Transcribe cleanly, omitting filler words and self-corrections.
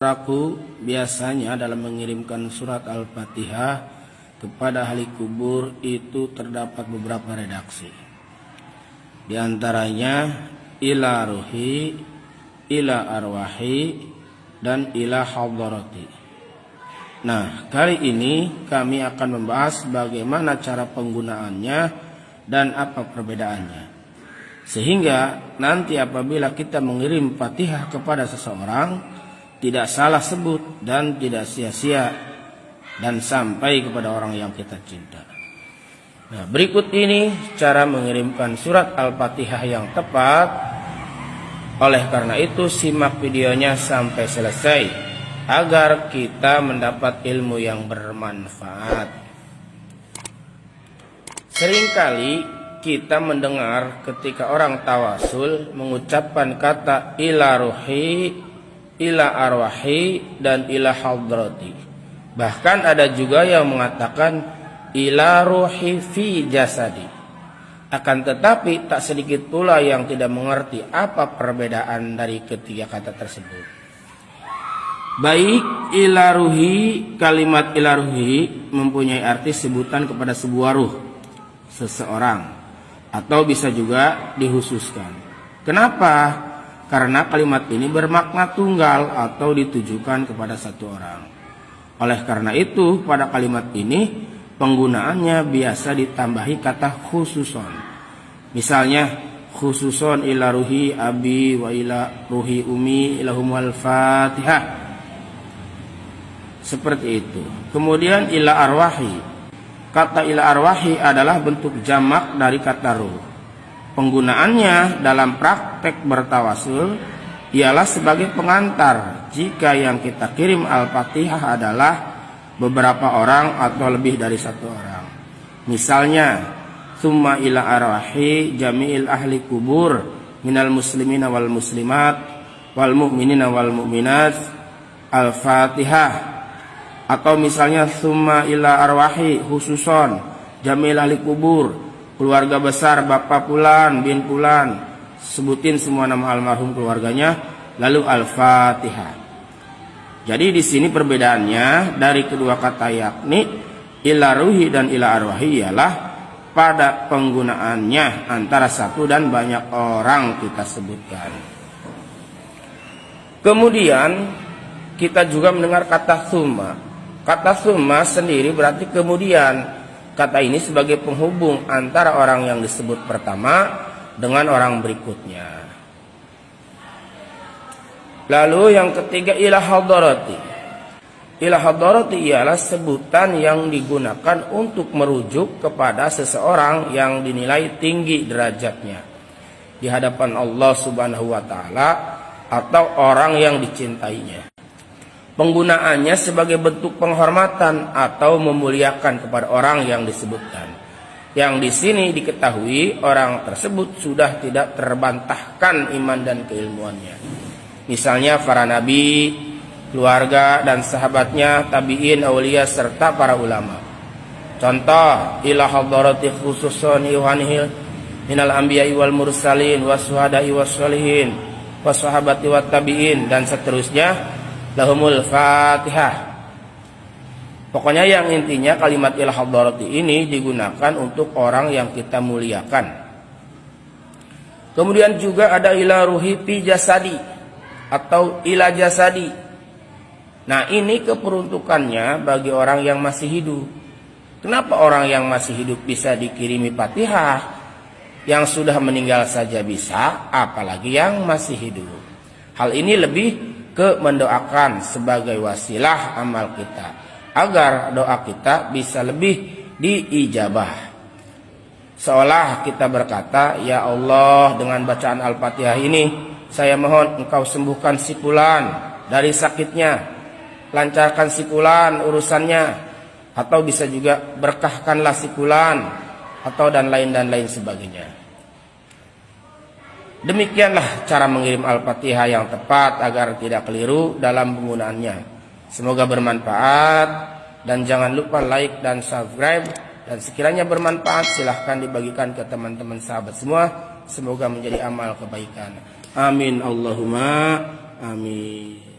Aku biasanya dalam mengirimkan surat Al-Fatihah kepada ahli kubur itu terdapat beberapa redaksi. Di antaranya ila ruhi, ila arwahi, dan ila hadarati. Nah, kali ini kami akan membahas bagaimana cara penggunaannya dan apa perbedaannya. Sehingga nanti apabila kita mengirim Fatihah kepada seseorang, tidak salah sebut dan tidak sia-sia dan sampai kepada orang yang kita cinta. Nah, berikut ini cara mengirimkan surat Al-Fatihah yang tepat. Oleh karena itu simak videonya sampai selesai agar kita mendapat ilmu yang bermanfaat. Seringkali kita mendengar ketika orang tawasul mengucapkan kata ila ruhi, ila arwahi, dan ila hadrati. Bahkan ada juga yang mengatakan ila ruhi fi jasadi. Akan tetapi tak sedikit pula yang tidak mengerti apa perbedaan dari ketiga kata tersebut. Baik ila ruhi, kalimat ila ruhi mempunyai arti sebutan kepada sebuah ruh seseorang, atau bisa juga dihususkan. Kenapa? Karena kalimat ini bermakna tunggal atau ditujukan kepada satu orang. Oleh karena itu pada kalimat ini penggunaannya biasa ditambahi kata khususon. Misalnya khususon ila ruhi abi wa ila ruhi umi ilahumul fatihah. Seperti itu. Kemudian ila arwahi. Kata ila arwahi adalah bentuk jamak dari kata ruh. Penggunaannya dalam praktek bertawasul ialah sebagai pengantar jika yang kita kirim Al-Fatihah adalah beberapa orang atau lebih dari satu orang. Misalnya, summa ila arwahi jami'il ahli kubur minal muslimina wal muslimat wal mu'minina wal mu'minat Al-Fatihah. Atau misalnya summa ila arwahi khususon jami'il ahli kubur, keluarga besar Bapak Pulan, bin Pulan, sebutin semua nama almarhum keluarganya, lalu Al-Fatihah. Jadi di sini perbedaannya dari kedua kata yakni ila ruhi dan ila arwahi ialah pada penggunaannya antara satu dan banyak orang kita sebutkan. Kemudian kita juga mendengar kata summa. Kata summa sendiri berarti kemudian. Kata ini sebagai penghubung antara orang yang disebut pertama dengan orang berikutnya. Lalu yang ketiga ila hadarati. Ila hadarati ialah sebutan yang digunakan untuk merujuk kepada seseorang yang dinilai tinggi derajatnya di hadapan Allah Subhanahu wa taala atau orang yang dicintainya. Penggunaannya sebagai bentuk penghormatan atau memuliakan kepada orang yang disebutkan. Yang di sini diketahui orang tersebut sudah tidak terbantahkan iman dan keilmuannya. Misalnya para nabi, keluarga dan sahabatnya, tabi'in, aulia serta para ulama. Contoh, ila hadarati khususun yuhanihil minal anbiya'i wal mursalin wasuhada'i wassalihin wassahabati wat tabi'in dan seterusnya. Lahumul Fatihah. Pokoknya yang intinya kalimat ila hadarati ini digunakan untuk orang yang kita muliakan. Kemudian juga ada ila ruhi fi jasadi atau ila jasadi. Nah, ini keperuntukannya bagi orang yang masih hidup. Kenapa orang yang masih hidup bisa dikirimi Fatihah? Yang sudah meninggal saja bisa, apalagi yang masih hidup. Hal ini lebih ke mendoakan sebagai wasilah amal kita agar doa kita bisa lebih diijabah. Seolah kita berkata, ya Allah, dengan bacaan Al-Fatihah ini saya mohon engkau sembuhkan si fulan dari sakitnya, lancarkan si fulan urusannya, atau bisa juga berkahkanlah si fulan, atau dan lain sebagainya. Demikianlah cara mengirim Al-Fatihah yang tepat agar tidak keliru dalam penggunaannya. Semoga bermanfaat dan jangan lupa like dan subscribe. Dan sekiranya bermanfaat silahkan dibagikan ke teman-teman sahabat semua. Semoga menjadi amal kebaikan. Amin Allahumma amin.